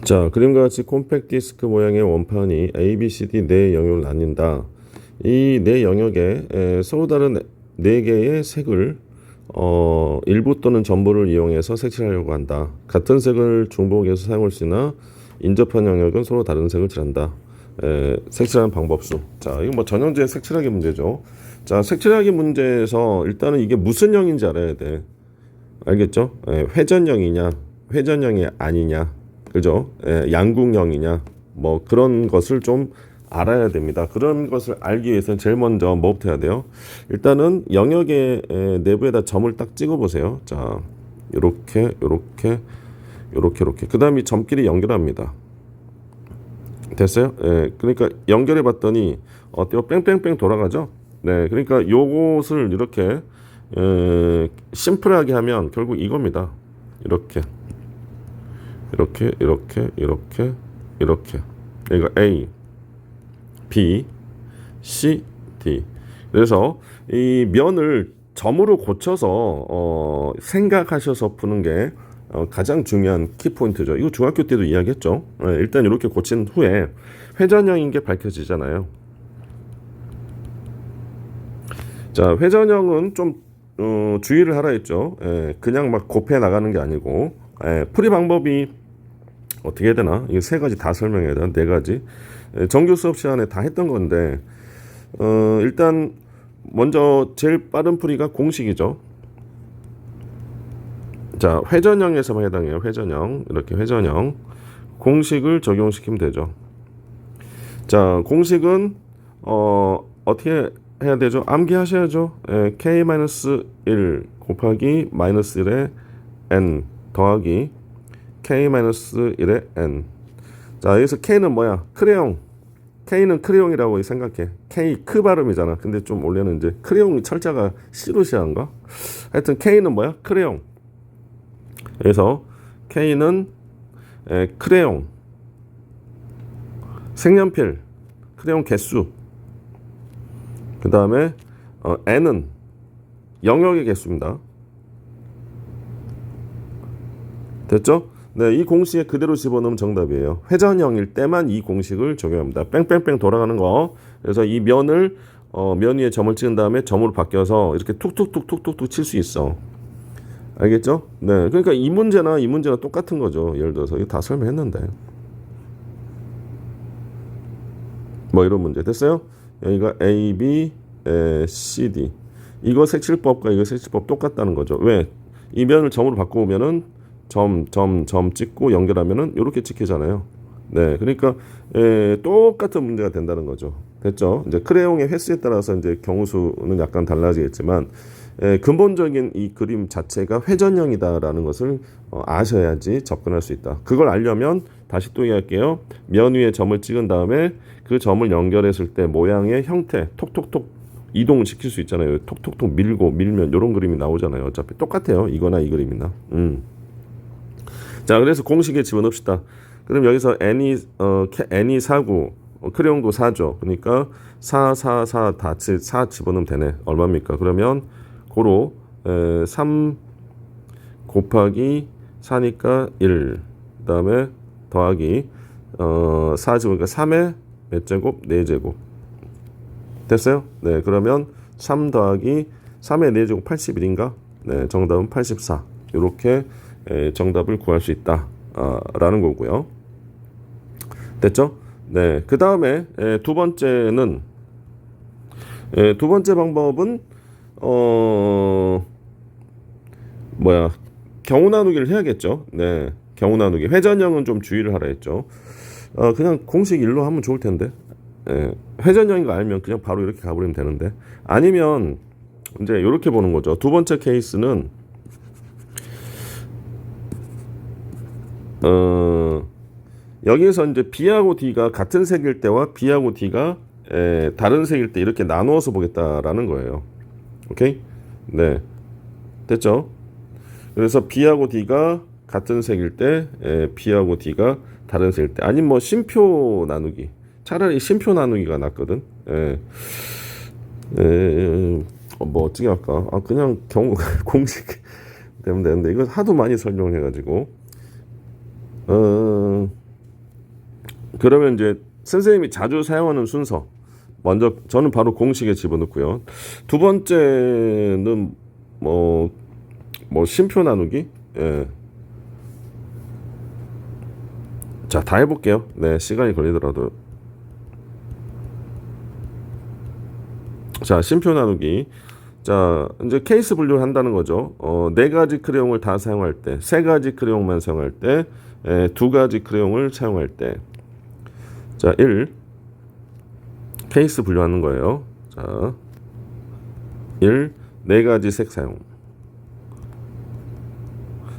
자, 그림과 같이 콤팩트 디스크 모양의 원판이 A, B, C, D 네 영역을 나뉜다. 이 네 영역에 서로 다른 네 개의 색을 일부 또는 전부를 이용해서 색칠하려고 한다. 같은 색을 중복해서 사용할 수 있으나 인접한 영역은 서로 다른 색을 칠한다. 색칠하는 방법수. 자, 이거 뭐 전형적인 색칠하기 문제죠. 자, 색칠하기 문제에서 일단은 이게 무슨 영인지 알아야 돼. 알겠죠? 회전형이냐, 회전형이 아니냐, 그죠? 양궁형이냐, 뭐 그런 것을 좀 알아야 됩니다. 그런 것을 알기 위해서는 제일 먼저 뭐부터 해야 돼요? 일단은 영역의 내부에다 점을 딱 찍어 보세요. 자, 요렇게, 요렇게, 요렇게, 요렇게. 그 다음에 점끼리 연결합니다. 됐어요? 그러니까 연결해 봤더니 어때요? 뺑뺑뺑 돌아가죠? 네, 그러니까 요것을 이렇게 심플하게 하면 결국 이겁니다. 이렇게, 이렇게, 이렇게, 이렇게, 이렇게. 여기가 A, B, C, D. 그래서 이 면을 점으로 고쳐서 생각하셔서 푸는 게 가장 중요한 키포인트죠. 이거 중학교 때도 이야기했죠. 일단 이렇게 고친 후에 회전형인 게 밝혀지잖아요. 자, 회전형은 좀 주의를 하라 했죠. 그냥 막 곱해 나가는 게 아니고 풀이 방법이 어떻게 해야 되나? 이게 세 가지 다 설명해야 되나? 네 가지. 정규 수업 시간에 다 했던 건데 일단 먼저 제일 빠른 풀이가 공식이죠. 자, 회전형에서만 해당해요. 회전형. 이렇게 회전형. 공식을 적용시키면 되죠. 자, 공식은 어떻게 해야 되죠? 암기하셔야죠. K-1 곱하기 마이너스 1의 N 더하기 K-1의 N. 자, 여기서 K는 뭐야? 크레용. K는 크레용이라고 생각해. K 크 발음이잖아. 근데 좀 원래는 이제 크레용이 철자가 시루시아인가? 하여튼 K는 뭐야? 크레용. 그래서 K는 크레용, 색연필, 크레용 개수. 그 다음에 N은 영역의 개수입니다. 됐죠? 네, 이 공식에 그대로 집어넣으면 정답이에요. 회전형일 때만 이 공식을 적용합니다. 뺑뺑뺑 돌아가는 거. 그래서 이 면을 면 위에 점을 찍은 다음에 점으로 바뀌어서 이렇게 툭툭툭툭툭툭 칠 수 있어. 알겠죠? 네, 그러니까 이 문제나 똑같은 거죠. 예를 들어서 이거 다 설명했는데 뭐 이런 문제 됐어요? 여기가 A, B, C, D. 이거 색칠법과 이거 색칠법 똑같다는 거죠. 왜? 이 면을 점으로 바꾸면은 점 찍고 연결하면은 이렇게 찍히잖아요. 네, 그러니까 똑같은 문제가 된다는 거죠. 됐죠? 이제 크레용의 횟수에 따라서 이제 경우수는 약간 달라지겠지만 근본적인 이 그림 자체가 회전형이다라는 것을 아셔야지 접근할 수 있다. 그걸 알려면 다시 또 이야기할게요. 면 위에 점을 찍은 다음에 그 점을 연결했을 때 모양의 형태 톡톡톡 이동을 시킬 수 있잖아요. 톡톡톡 밀고 밀면 이런 그림이 나오잖아요. 어차피 똑같아요. 이거나 이 그림이나. 자, 그래서 공식에 집어넣읍시다. 그럼 여기서 n이 4고 크레용도 4죠. 그러니까 4 집어넣으면 되네. 얼마입니까? 그러면 고로 3 곱하기 4니까 1. 그다음에 더하기 4제곱이니까 3의 몇 제곱? 4제곱. 됐어요? 네, 그러면 3 더하기 3의 4제곱 81인가? 네, 정답은 84. 이렇게 정답을 구할 수 있다 라는 거고요. 됐죠? 네, 그 다음에 두 번째는 두 번째 방법은 경우 나누기를 해야겠죠. 네, 경우 나누기. 회전형은 좀 주의를 하라 했죠. 그냥 공식 1로 하면 좋을 텐데. 회전형인 거 알면 그냥 바로 이렇게 가버리면 되는데. 아니면 이제 이렇게 보는 거죠. 두 번째 케이스는 여기에서 이제 B하고 D가 같은 색일 때와 B하고 D가 다른 색일 때 이렇게 나누어서 보겠다라는 거예요. 오케이? 네. 됐죠? 그래서 B하고 D가 같은 색일 때, B하고 D가 다른 색일 때. 아니면 뭐 심표 나누기. 차라리 심표 나누기가 낫거든. 뭐 어떻게 할까? 그냥 경우 공식 되면 되는데 이거 하도 많이 설명해가지고 그러면 이제 선생님이 자주 사용하는 순서 먼저 저는 바로 공식에 집어넣고요. 두 번째는 뭐 쉼표 나누기. 예. 자, 다 해볼게요. 네, 시간이 걸리더라도. 자, 쉼표 나누기. 자, 이제 케이스 분류를 한다는 거죠. 네 가지 크레용을 다 사용할 때, 세 가지 크레용만 사용할 때, 두 가지 크레용을 사용할 때. 자, 1. 케이스 분류하는 거예요. 자, 1. 네 가지 색 사용.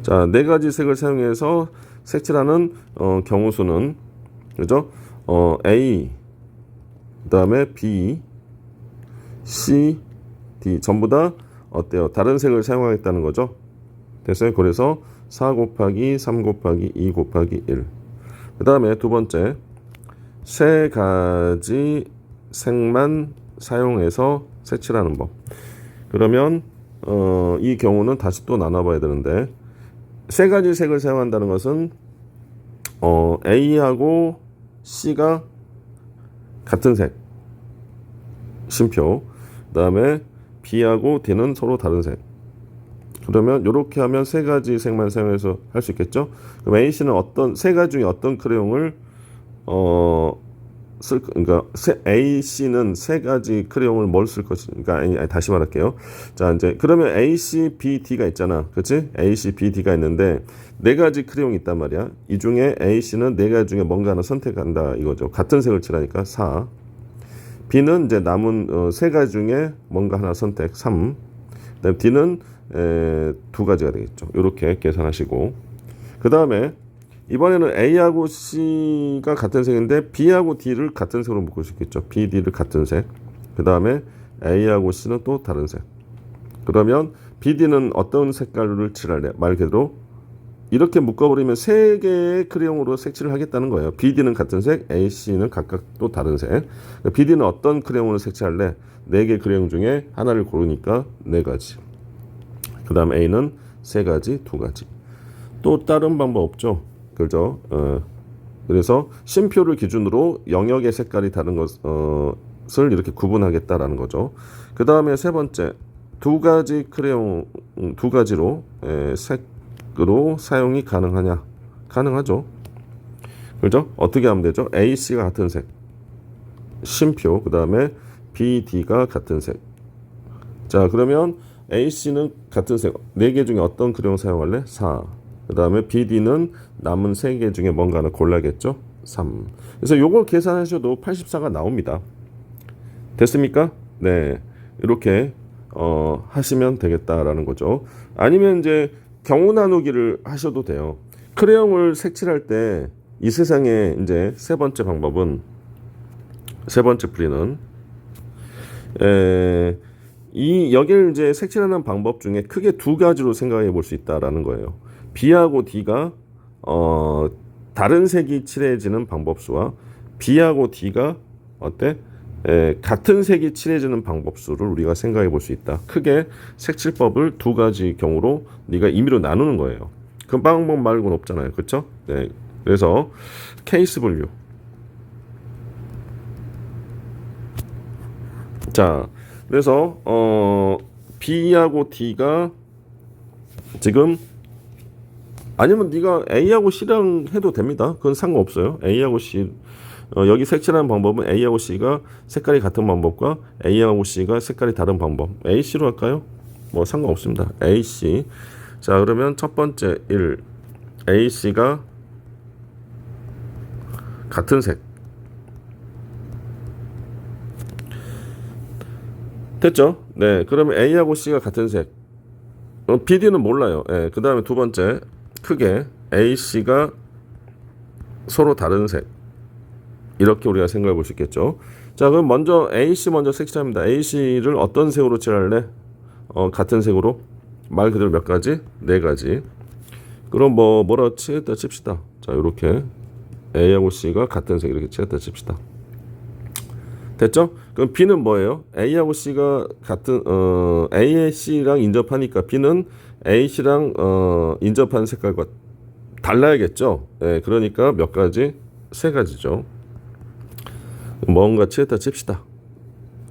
자, 네 가지 색을 사용해서 색칠하는 경우 수는 그죠? A 그다음에 B, C, D 전부 다 어때요? 다른 색을 사용하겠다는 거죠. 됐어요? 그래서 4 곱하기 3 곱하기 2 곱하기 1. 그다음에 두 번째 세 가지 색만 사용해서 색칠하는 법. 그러면 이 경우는 다시 또 나눠봐야 되는데 세 가지 색을 사용한다는 것은 A하고 C가 같은 색 쉼표, 그 다음에 B하고 D는 서로 다른 색. 그러면 이렇게 하면 세 가지 색만 사용해서 할 수 있겠죠. 그럼 A씨는 어떤 세 가지 중에 어떤 크레용을 그러니까 A씨는 세 가지 크레용을 뭘 쓸 것인가? 아니, 다시 말할게요. 자, 이제 그러면 AC, B, D가 있잖아, 그렇지? AC, B, D가 있는데 네 가지 크레용이 있단 말이야. 이 중에 A씨는 네 가지 중에 뭔가 하나 선택한다 이거죠. 같은 색을 칠하니까 4. B는 이제 남은 세 가지 중에 뭔가 하나 선택 3. 그다음 D는 두 가지가 되겠죠. 이렇게 계산하시고 그 다음에 이번에는 A하고 C가 같은 색인데 B하고 D를 같은 색으로 묶을 수 있겠죠. B, D를 같은 색. 그 다음에 A하고 C는 또 다른 색. 그러면 B, D는 어떤 색깔을 칠할래? 말 그대로 이렇게 묶어버리면 세 개의 크레용으로 색칠을 하겠다는 거예요. B, D는 같은 색, A, C는 각각 또 다른 색. B, D는 어떤 크레용으로 색칠할래? 네 개 크레용 중에 하나를 고르니까 네 가지. 그 다음 A는 세 가지, 두 가지. 또 다른 방법 없죠. 그죠? 그래서 쉼표를 기준으로 영역의 색깔이 다른 것을 이렇게 구분하겠다라는 거죠. 그 다음에 세 번째, 두 가지 크레용, 두 가지로 색으로 사용이 가능하냐? 가능하죠. 그죠? 어떻게 하면 되죠? A, C가 같은 색, 쉼표, 그 다음에 B, D가 같은 색. 자, 그러면 A, C는 같은 색, 네 개 중에 어떤 크레용 사용할래? 4. 그 다음에 BD는 남은 3개 중에 뭔가 하나 골라야겠죠? 3. 그래서 요걸 계산하셔도 84가 나옵니다. 됐습니까? 네. 이렇게 하시면 되겠다라는 거죠. 아니면 이제 경우 나누기를 하셔도 돼요. 크레용을 색칠할 때 이 세상에 이제 세 번째 방법은, 세 번째 풀이는 여기를 이제 색칠하는 방법 중에 크게 두 가지로 생각해 볼 수 있다라는 거예요. B하고 D가 다른 색이 칠해지는 방법수와 B하고 D가 같은 색이 칠해지는 방법수를 우리가 생각해 볼 수 있다. 크게 색칠법을 두 가지 경우로 네가 임의로 나누는 거예요. 그 방법 말고는 없잖아요. 그렇죠? 네. 그래서 케이스 분류. 자, 그래서 B하고 D가 지금 아니면 네가 A하고 C랑 해도 됩니다. 그건 상관없어요. A하고 C 여기 색칠하는 방법은 A하고 C가 색깔이 같은 방법과 A하고 C가 색깔이 다른 방법. A, C로 할까요? 뭐 상관없습니다. A, C. 자, 그러면 첫 번째 1. A, C가 같은 색. 됐죠? 네. 그러면 A하고 C가 같은 색. BD는 몰라요. 네. 그 다음에 두 번째 크게 A, C가 서로 다른 색. 이렇게 우리가 생각해 볼 수 있겠죠. 자, 그럼 먼저 A, C 먼저 색칠합니다. A, C를 어떤 색으로 칠할래? 같은 색으로. 말 그대로 몇 가지? 네 가지. 그럼 뭐라 칠했다 칩시다. 자, 이렇게 A하고 C가 같은 색 이렇게 칠했다 칩시다. 됐죠? 그럼 B는 뭐예요? A하고 C가 같은 A, C랑 인접하니까 B는 A, C랑 인접한 색깔과 달라야겠죠. 네, 그러니까 몇 가지? 세 가지죠. 뭔가 치에다 칩시다.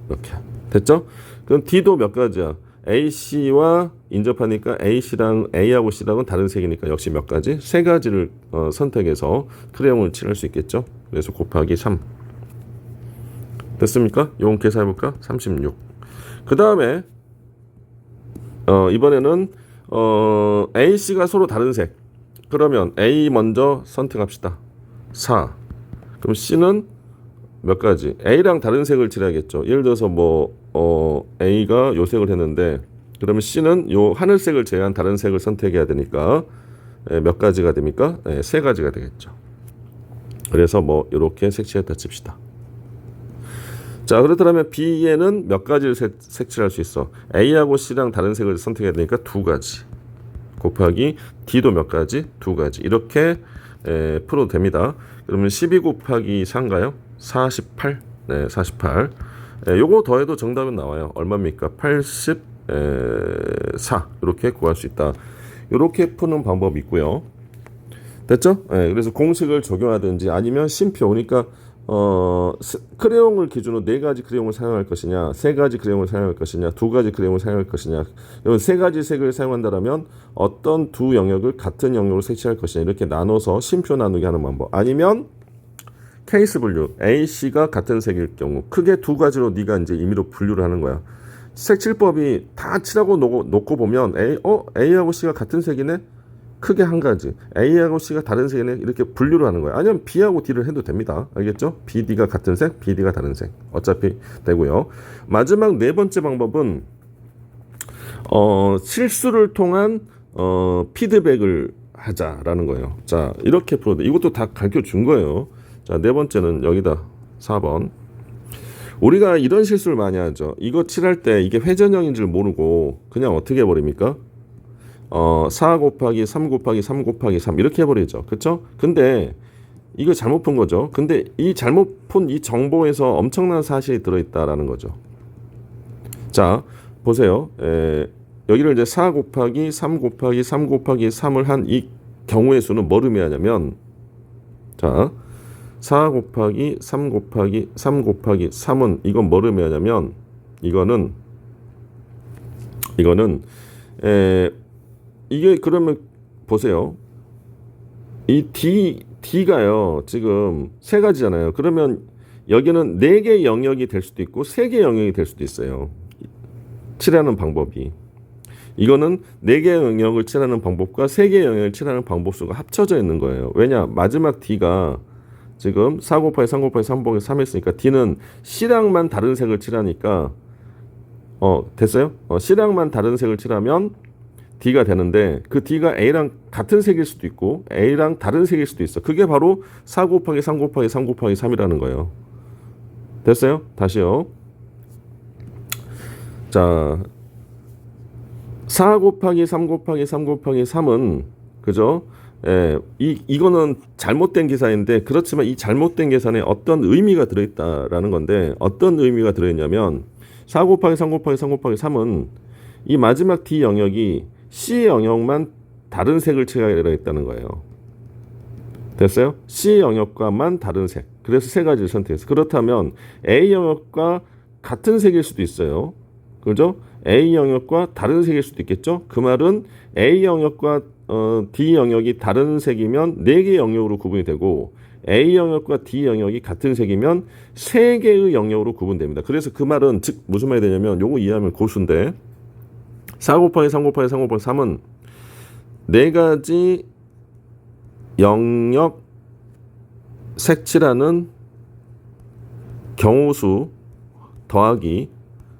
이렇게 됐죠? 그럼 D도 몇 가지야? AC와 인접하니까 AC랑 A하고 C랑은 다른 색이니까 역시 몇 가지? 세 가지를 선택해서 크레용을 칠할 수 있겠죠? 그래서 곱하기 3 됐습니까? 요건 계산해볼까? 36. 그 다음에 이번에는 AC가 서로 다른 색. 그러면 A 먼저 선택합시다. 4. 그럼 C는 몇 가지? A랑 다른 색을 칠해야겠죠. 예를 들어서 A가 요 색을 했는데 그러면 C는 요 하늘색을 제외한 다른 색을 선택해야 되니까 몇 가지가 됩니까? 세 가지가 되겠죠. 그래서 이렇게 색칠했다 칩시다. 자, 그렇다면 B에는 몇 가지를 색칠할 수 있어? A하고 C랑 다른 색을 선택해야 되니까 두 가지. 곱하기 D도 몇 가지? 두 가지. 이렇게 풀어도 됩니다. 그러면 12 곱하기 4인가요? 48. 네, 48. 요거 더해도 정답은 나와요. 얼마입니까? 84. 이렇게 구할 수 있다. 이렇게 푸는 방법이 있고요. 됐죠? 그래서 공식을 적용하든지 아니면 심표. 그러니까 크레용을 기준으로 네 가지 크레용을 사용할 것이냐, 세 가지 크레용을 사용할 것이냐, 두 가지 크레용을 사용할 것이냐. 이런 세 가지 색을 사용한다면 어떤 두 영역을 같은 영역으로 색칠할 것이냐 이렇게 나눠서 심표 나누기 하는 방법. 아니면 케이스 분류. A, C가 같은 색일 경우 크게 두 가지로 네가 이제 임의로 분류를 하는 거야. 색칠법이 다 칠하고 놓고 보면 A하고 C가 같은 색이네. 크게 한 가지. A하고 C가 다른 색이네. 이렇게 분류를 하는 거야. 아니면 B하고 D를 해도 됩니다. 알겠죠? B, D가 같은 색, B, D가 다른 색. 어차피 되고요. 마지막 네 번째 방법은 실수를 통한 피드백을 하자라는 거예요. 자, 이렇게 풀어도 이것도 다 가르쳐 준 거예요. 자, 네 번째는 여기다 4번. 우리가 이런 실수를 많이 하죠. 이거 칠할 때 이게 회전형인 줄 모르고 그냥 어떻게 해버립니까? 4 곱하기 3 곱하기 3 곱하기 3 이렇게 해버리죠. 그쵸? 근데 이거 잘못 푼 거죠. 근데 이 잘못 푼 이 정보에서 엄청난 사실이 들어있다라는 거죠. 자, 보세요. 여기를 이제 4 곱하기 3 곱하기 3 곱하기 3을 한 이 경우의 수는 뭘 의미하냐면, 자, 4 곱하기 3 곱하기 3 곱하기 3은 이건 뭘 의미하냐면, 이거는 이게 그러면 보세요. 이 D가요. 지금 세 가지잖아요. 그러면 여기는 4개 영역이 될 수도 있고 3개 영역이 될 수도 있어요. 칠하는 방법이. 이거는 4개 영역을 칠하는 방법과 3개 영역을 칠하는 방법 수가 합쳐져 있는 거예요. 왜냐? 마지막 D가 지금 4 곱하기 3 곱하기 3 곱하기 3 했으니까 D는 C랑만 다른 색을 칠하니까 됐어요? C랑만 다른 색을 칠하면 D가 되는데 그 D가 A랑 같은 색일 수도 있고 A랑 다른 색일 수도 있어. 그게 바로 4 곱하기 3 곱하기 3 곱하기 3이라는 거예요. 됐어요? 다시요. 자, 4 곱하기 3 곱하기 3 곱하기 3은 그죠? 이거는 잘못된 계산인데 그렇지만 이 잘못된 계산에 어떤 의미가 들어있다라는 건데 어떤 의미가 들어있냐면 4 곱하기 3 곱하기 3 곱하기 3은 이 마지막 D 영역이 C 영역만 다른 색을 칠하려 했다는 거예요. 됐어요? C 영역과만 다른 색. 그래서 세 가지를 선택했어요. 그렇다면 A 영역과 같은 색일 수도 있어요. 그죠? A 영역과 다른 색일 수도 있겠죠? 그 말은 A 영역과 D 영역이 다른 색이면 4개 영역으로 구분이 되고 A 영역과 D 영역이 같은 색이면 3개의 영역으로 구분됩니다. 그래서 그 말은 즉 무슨 말이 되냐면 요거 이해하면 고수인데 4 곱하기 3 곱하기 3 곱하기 3은 4가지 영역 색칠하는 경우수 더하기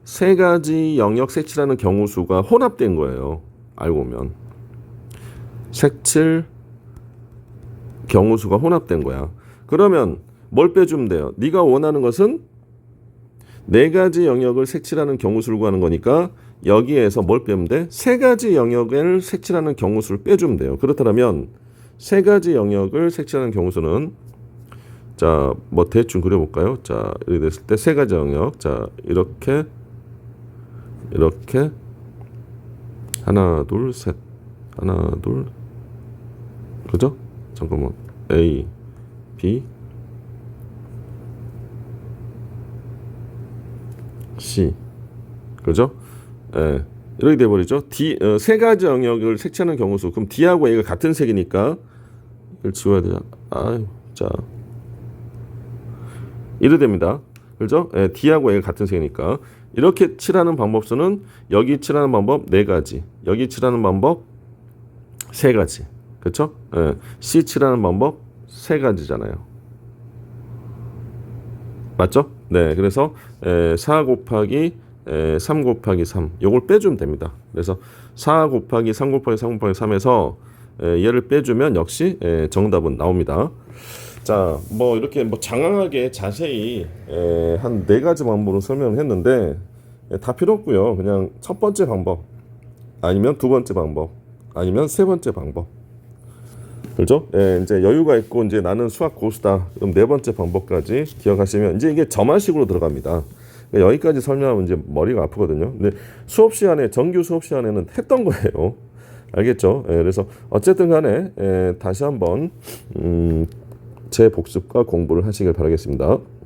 3가지 영역 색칠하는 경우수가 혼합된 거예요. 알고 보면 색칠 경우수가 혼합된 거야. 그러면 뭘 빼주면 돼요? 네가 원하는 것은 4가지 영역을 색칠하는 경우수를 구하는 거니까 여기에서 뭘 빼면 돼? 3가지 영역을 색칠하는 경우수를 빼주면 돼요. 그렇다면 3가지 영역을 색칠하는 경우수는 자, 대충 그려볼까요? 자, 이렇게 됐을 때 3가지 영역. 자, 이렇게 하나, 둘, 셋. 하나, 둘. 그죠? 잠깐만. A, B, C. 그죠? 예. 이렇게 돼버리죠. 세 가지 영역을 색채하는 경우 수. 그럼 D하고 A가 같은 색이니까 이걸 지워야 되잖아. 자. 이래 됩니다. 그죠? 예, D하고 A가 같은 색이니까. 이렇게 칠하는 방법 수는 여기 칠하는 방법 4가지. 여기 칠하는 방법 3가지. 그쵸? 예, C 칠하는 방법 3가지잖아요. 맞죠? 네. 그래서 4 곱하기 3 곱하기 3 요걸 빼주면 됩니다. 그래서 4 곱하기 3 곱하기 3 곱하기 3에서 얘를 빼주면 역시 정답은 나옵니다. 자, 뭐 이렇게 뭐 장황하게 자세히 한 4가지 방법으로 설명을 했는데 다 필요 없고요. 그냥 첫 번째 방법 아니면 두 번째 방법 아니면 세 번째 방법. 그렇죠? 이제 여유가 있고 이제 나는 수학 고수다. 그럼 네 번째 방법까지 기억하시면 이제 이게 점화식으로 들어갑니다. 그러니까 여기까지 설명하면 이제 머리가 아프거든요. 근데 수업 시간에 정규 수업 시간에는 했던 거예요. 알겠죠? 그래서 어쨌든 간에 다시 한번 재복습과 공부를 하시길 바라겠습니다.